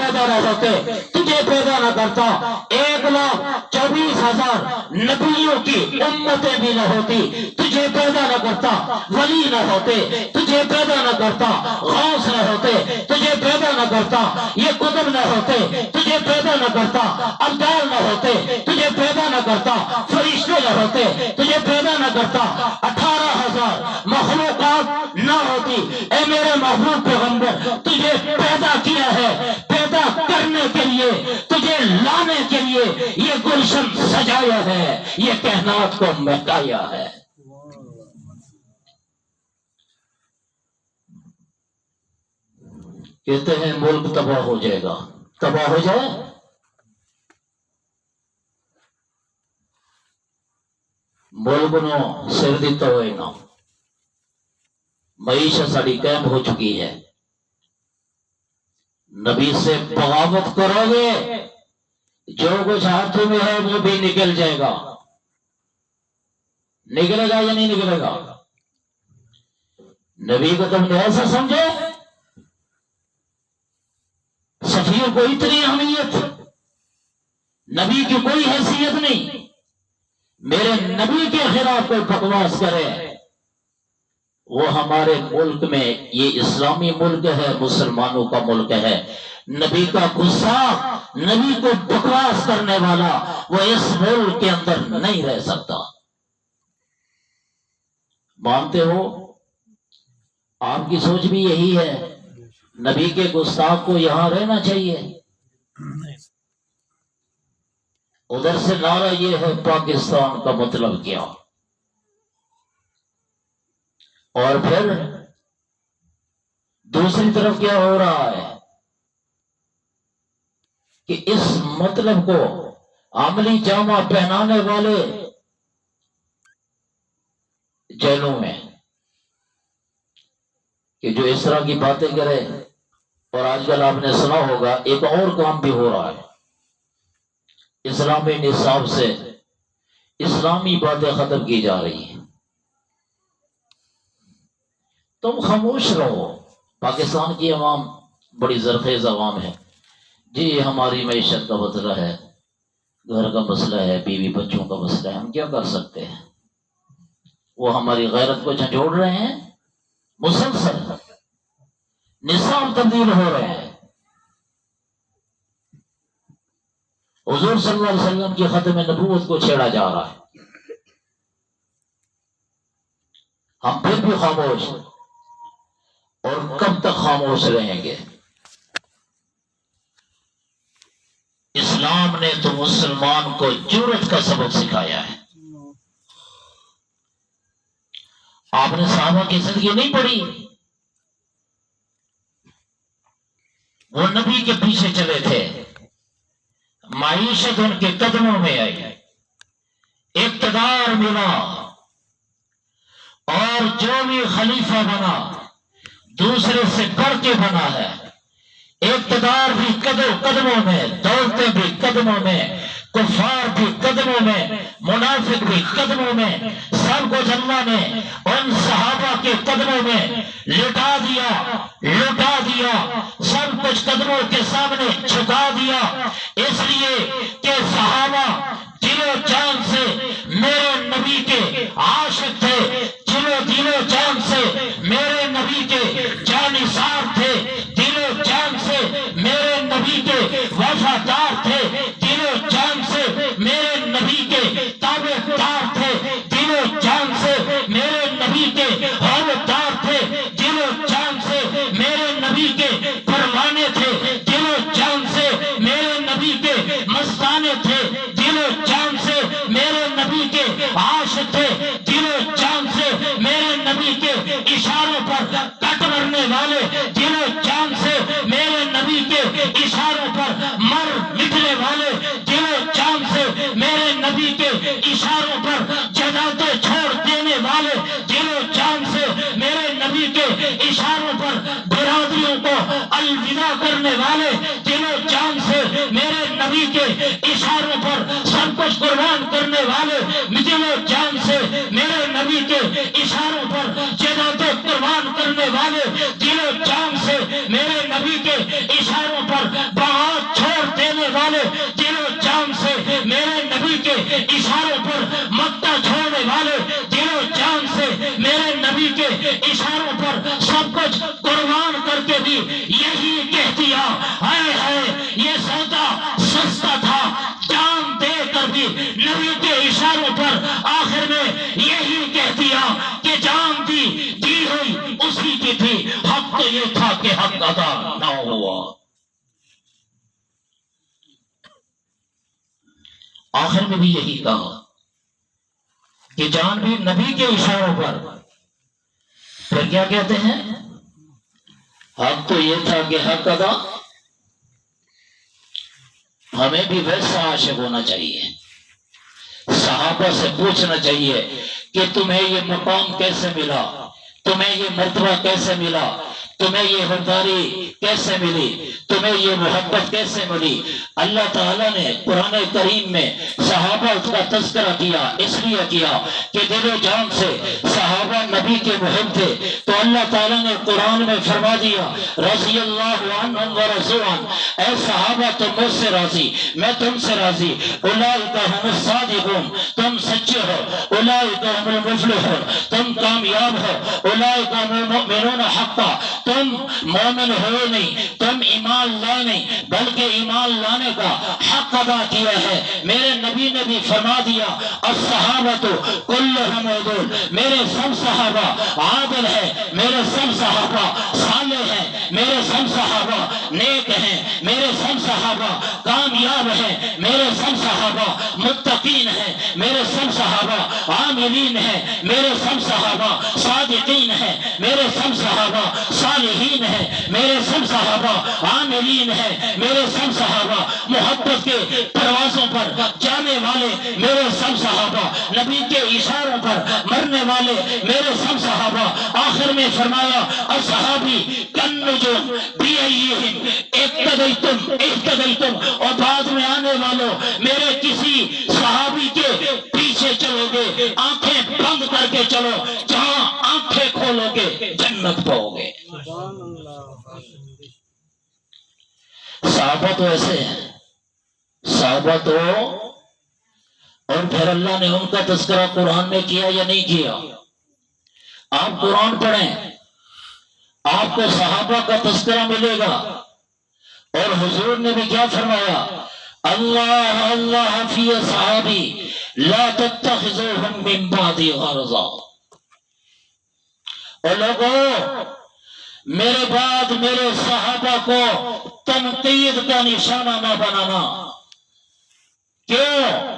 پیدا نہ ہوتے تجھے پیدا نہ کرتا 1,24,000 نبیوں کی امتیں بھی نہ ہوتی تجھے پیدا نہ کرتا ولی نہ ہوتے تجھے پیدا نہ کرتا غوث نہ ہوتے تجھے پیدا نہ کرتا یہ قطب نہ ہوتے تجھے پیدا نہ کرتا ابدال نہ ہوتے تجھے پیدا نہ کرتا فرشتے نہ ہوتے تجھے پیدا نہ کرتا 18,000 مخلوقات نہ ہوتی اے میرے محبوب پیغمبر تجھے پیدا کیا ہے پیدا کرنے کے لیے تجھے لانے کے لیے یہ گلشن سجایا ہے یہ کائنات کو مہکایا ہے کہتے ہیں ملک تباہ ہو جائے گا تباہ ہو جائے ملک نو سر دیتا ہوئے نا معیشت ساری قائم ہو چکی ہے نبی سے بغاوت کرو گے جو کچھ ہاتھوں میں ہے وہ بھی نکل جائے گا نکلے گا یا نہیں نکلے گا نبی کو تم نے ایسا سمجھے سفیر کو اتنی اہمیت نبی کی کوئی حیثیت نہیں میرے نبی کے خلاف کوئی بکواس کرے وہ ہمارے ملک میں یہ اسلامی ملک ہے مسلمانوں کا ملک ہے نبی کا غصہ نبی کو بکواس کرنے والا وہ اس ملک کے اندر نہیں رہ سکتا مانتے ہو آپ کی سوچ بھی یہی ہے نبی کے گستاخ کو یہاں رہنا چاہیے ادھر سے نعرہ یہ ہے پاکستان کا مطلب کیا اور پھر دوسری طرف کیا ہو رہا ہے کہ اس مطلب کو عملی جامہ پہنانے والے جیلوں میں کہ جو اس طرح کی باتیں کرے اور آج کل آپ نے سنا ہوگا ایک اور کام بھی ہو رہا ہے اسلامی نصاب سے اسلامی باتیں ختم کی جا رہی ہیں تم خاموش رہو پاکستان کی عوام بڑی زرخیز عوام ہے جی ہماری معیشت کا مسئلہ ہے گھر کا مسئلہ ہے بیوی بچوں کا مسئلہ ہے ہم کیا کر سکتے ہیں وہ ہماری غیرت کو جھنجھوڑ رہے ہیں مسلسل نظام تبدیل ہو رہے ہیں حضور صلی اللہ علیہ وسلم کی ختم نبوت کو چھیڑا جا رہا ہے ہم پھر بھی خاموش اور کب تک خاموش رہیں گے اسلام نے تو مسلمان کو جرأت کا سبق سکھایا ہے آپ نے صحابہ کی زندگی نہیں پڑھی وہ نبی کے پیچھے چلے تھے معیشت ان کے قدموں میں آئی اقتدار ملا اور جو بھی خلیفہ بنا دوسرے سے بڑھ کے بنا ہے اقتدار بھی قدموں میں دولتیں بھی قدموں میں کفار بھی قدموں میں منافق بھی قدموں میں سب کچھ اللہ نے ان صحابہ کے قدموں میں لٹا دیا سب کچھ قدموں کے سامنے جھکا دیا اس لیے کہ صحابہ دل و جان سے میرے نبی کے عاشق تھے دل و جان سے میرے نبی کے جانثار تھے دل و جان سے میرے نبی کے وفادار تھے دل و جان سے میرے نبی کے تابعدار تھے دل و جان سے میرے نبی کے حوالدار تھے دل و جان سے میرے نبی کے پروانے تھے دل و جان سے میرے نبی کے مستانے تھے دل و جان سے میرے نبی کے عاشق تھے دل و جان سے میرے نبی کے اشاروں پر کٹ مرنے والے دل و جان سے میرے نبی کے اشاروں پر مر مٹنے والے دل و جان سے میرے نبی کے اشاروں پر جنازے چھوڑ دینے والے دل و جان سے میرے نبی کے اشاروں پر برادریوں کو الوداع کرنے والے دل و جان سے میرے نبی کے اشاروں پر سب کچھ قربان کرنے والے دل و جان سے میرے نبی کے اشاروں پر جنازے قربان کرنے والے دل و جان سے میرے نبی کے اشاروں پر اشاروں پر مکہ چھوڑنے والے دل و جان سے میرے نبی کے اشاروں پر سب کچھ قربان کر کے بھی یہی کہہ دیا، ہائے ہائے یہ سودا سستا تھا، جان دے کر بھی نبی کے اشاروں پر آخر میں یہی کہہ دیا کہ جان دی ہوئی اسی کی تھی، حق تو یہ تھا کہ حق ادا نہ ہوا۔ آخر میں بھی یہی کہا کہ جان بھی نبی کے اشاروں پر، پھر کیا کہتے ہیں؟ حق تو یہ تھا کہ حق ادا۔ ہمیں بھی ویسا عاشق ہونا چاہیے، صحابہ سے پوچھنا چاہیے کہ تمہیں یہ مقام کیسے ملا، تمہیں یہ مرتبہ کیسے ملا، تمہیں یہ حقداری کیسے ملی، تمہیں یہ محبت کیسے ملی۔ اللہ تعالیٰ نے قرآن کریم میں صحابہ کا تذکرہ کیا، اس لیے کیا کہ دل و جان سے صحابہ نبی کے محب تھے، تو اللہ تعالیٰ نے قرآن میں فرما دیا رضی اللہ عنہم ورضوان، اے صحابہ تم مجھ سے راضی، میں تم سے راضی، اولئک هم الصادقون، تم سچے ہو، اولئک هم المفلحون، تم کامیاب ہو، اولئک هم المؤمنون حقا، تم مومن ہوئے نہیں، تم ایمان لائے نہیں، بلکہ ایمان لانے کا حق ادا کیا ہے۔ میرے نبی نے بھی فرما دیا الصحابۃ کلھم عدول، میرے سب صحابہ عادل ہیں، میرے سب صحابہ صالح ہیں، میرے سب صحابہ نیک ہیں، میرے سب صحابہ کامیاب ہیں، میرے سب صحابہ متقین ہیں، میرے سب صحابہ عاملین ہیں، میرے سب صحابہ صادقین ہیں، میرے سب صحابہ صالحین ہیں، میرے سب صحابہ عاملین ہیں، میرے سب صحابہ محبت کے پروازوں پر جانے والے، میرے سب صحابہ نبی کے اشاروں پر مرنے والے، میرے سب صحابہ۔ آخر میں فرمایا الصحابی کالنجوم بأیہم اقتدیتم اہتدیتم، اور بعد میں آنے والوں میرے کسی صحابی کے پیچھے چلو گے، آنکھیں بند کر کے چلو، جہاں آنکھیں کھولو گے جنت پاؤ گے۔ صحابہ تو ایسے ہیں، صحابہ تو، اور پھر اللہ نے ان کا تذکرہ قرآن میں کیا یا نہیں کیا؟ آپ قرآن پڑھیں، آپ کو صحابہ کا تذکرہ ملے گا، اور حضور نے بھی کیا فرمایا اللہ اللہ فی اصحابی لا تتخذوہم من بعدی غرضا، اور لوگوں میرے بعد میرے صحابہ کو تنقید کا نشانہ نہ بنانا۔ کیوں؟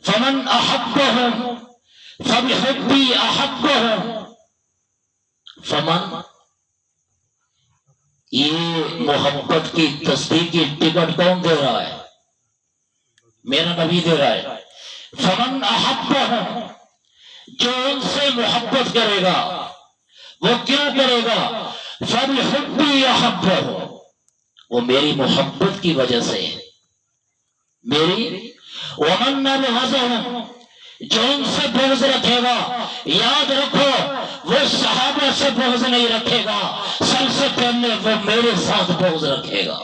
فمن احبہم فبحبی احبہم، فمن، یہ محبت کی تصدیق کی ٹکٹ کون دے رہا ہے؟ میرا نبی دے رہا ہے۔ فمن احبہم، جو ان سے محبت کرے گا، وہ کیوں کرے گا؟ فبحبی احبہ، وہ میری محبت کی وجہ سے، میری۔ ومن ابغضہم، جو ان سے بغض رکھے گا، یاد رکھو وہ صحابہ سے بغض نہیں رکھے گا، سب سے پہلے وہ میرے ساتھ بغض رکھے گا۔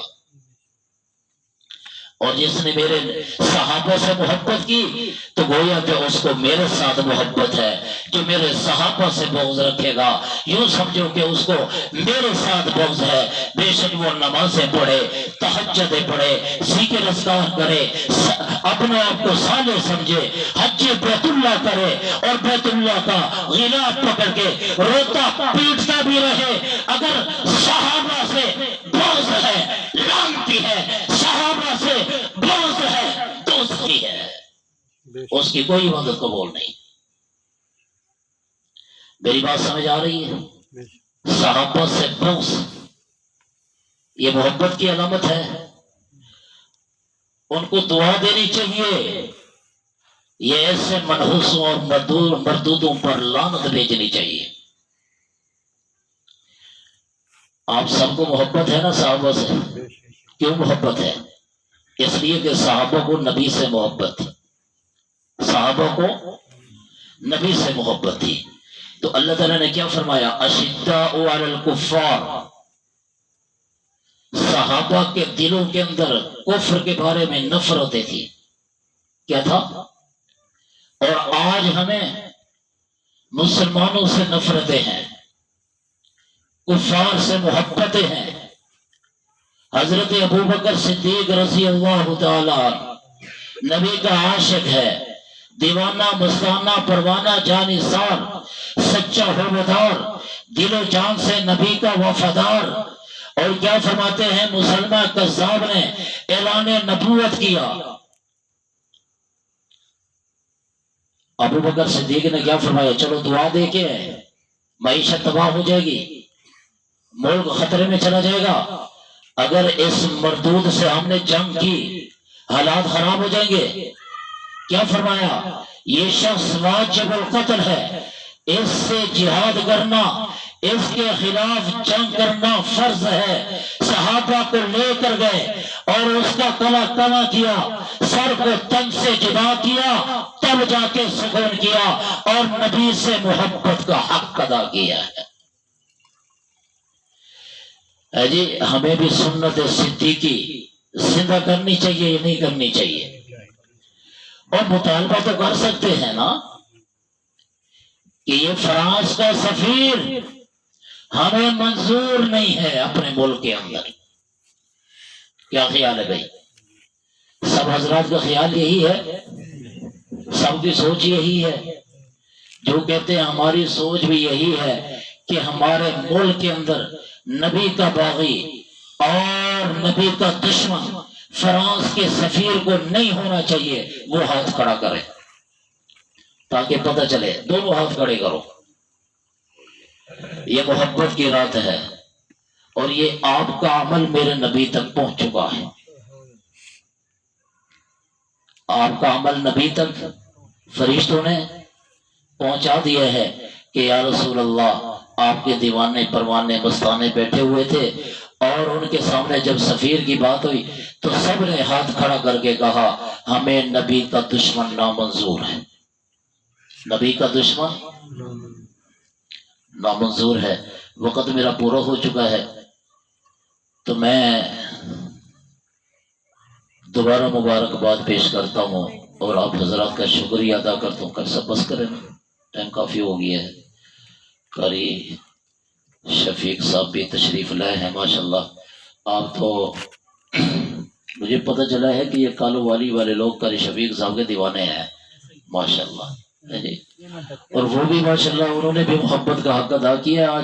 اور جس نے میرے صحابہ سے محبت کی تو گویا کہ اس کو میرے ساتھ محبت ہے۔ جو میرے صحابہ سے بغض رکھے گا یوں سمجھو کہ اس کو میرے ساتھ بغض ہے، بے شک وہ نمازیں پڑھے، تہجدیں پڑھے، ذکر اذکار کرے، اپنے آپ کو صالح سمجھے، حج بیت اللہ کرے، اور بیت اللہ کا غلاف پکڑ کے روتا پیٹتا بھی رہے۔ اگر صحابہ سے بغض ہے، لعنتی ہے، صحابہ سے بغض ہے، دوستی ہے، اس کی کوئی مدد قبول نہیں۔ میری بات سمجھ آ رہی ہے؟ صحابہ سے بغض یہ محبت کی علامت ہے۔ ان کو دعا دینی چاہیے، یہ ایسے منحوسوں اور مردودوں پر لعنت بھیجنی چاہیے۔ آپ سب کو محبت ہے نا صحابہ سے؟ کیوں محبت ہے؟ اس لیے کہ صحابہ کو نبی سے محبت تھی، صحابہ کو نبی سے محبت تھی۔ تو اللہ تعالیٰ نے کیا فرمایا؟ اشداء علی الکفار، صحابہ کے دلوں کے اندر کفر کے بارے میں نفرتیں تھی، کیا تھا؟ اور آج ہمیں مسلمانوں سے نفرتیں ہیں، کفار سے محبتیں ہیں۔ حضرت ابوبکر صدیق رضی اللہ تعالی نبی کا عاشق ہے، دیوانہ مستانہ پروانہ جانثار، سچا ہوبدار، دل و جان سے نبی کا وفادار۔ اور کیا فرماتے ہیں مسلمہ کذاب نے اعلان نبوت کیا۔ ابو بکر صدیق نے کیا فرمایا؟ چلو دعا دے کے معیشت تباہ ہو جائے گی، ملک خطرے میں چلا جائے گا، اگر اس مردود سے ہم نے جنگ کی حالات خراب ہو جائیں گے۔ کیا فرمایا؟ یہ شخص واجب القتل ہے، اس سے جہاد کرنا، اس کے خلاف جنگ کرنا فرض ہے۔ صحابہ کو لے کر گئے اور اس کا کلا کلا کیا، سر کو تن سے جدا کیا، تب جا کے سکون کیا اور نبی سے محبت کا حق ادا کیا ہے۔ جی ہمیں بھی سنت صدیقی زندہ کرنی چاہیے یا نہیں کرنی چاہیے؟ اور مطالبہ تو کر سکتے ہیں نا کہ یہ فرانس کا سفیر ہمیں منظور نہیں ہے اپنے ملک کے اندر۔ کیا خیال ہے بھائی؟ سب حضرات کا خیال یہی ہے، سب کی سوچ یہی ہے، جو کہتے ہیں ہماری سوچ بھی یہی ہے کہ ہمارے ملک کے اندر نبی کا باغی اور نبی کا دشمن فرانس کے سفیر کو نہیں ہونا چاہیے۔ وہ ہاتھ کھڑا کرے تاکہ پتہ چلے، دونوں ہاتھ کھڑے کرو۔ یہ محبت کی رات ہے اور یہ آپ کا عمل میرے نبی تک پہنچ چکا ہے۔ آپ کا عمل نبی تک فرشتوں نے پہنچا دیا ہے کہ یا رسول اللہ، آپ کے دیوانے پروانے مستانے بیٹھے ہوئے تھے اور ان کے سامنے جب سفیر کی بات ہوئی تو سب نے ہاتھ کھڑا کر کے کہا ہمیں نبی کا دشمن نامنظور ہے، نبی کا دشمن نامنظور ہے۔ وقت میرا پورا ہو چکا ہے تو میں دوبارہ مبارکباد پیش کرتا ہوں اور آپ حضرات کا شکریہ ادا کرتا ہوں۔ کل سب بس کریں، ٹائم کافی ہو گیا ہے۔ قاری شفیق صاحب بھی تشریف لائے ہیں، ماشاءاللہ۔ آپ تو مجھے پتہ چلا ہے کہ یہ کالو والی والے لوگ قاری شفیق صاحب کے دیوانے ہیں، ماشاءاللہ، اور وہ بھی ماشاءاللہ انہوں نے بھی محبت کا حق ادا کیا۔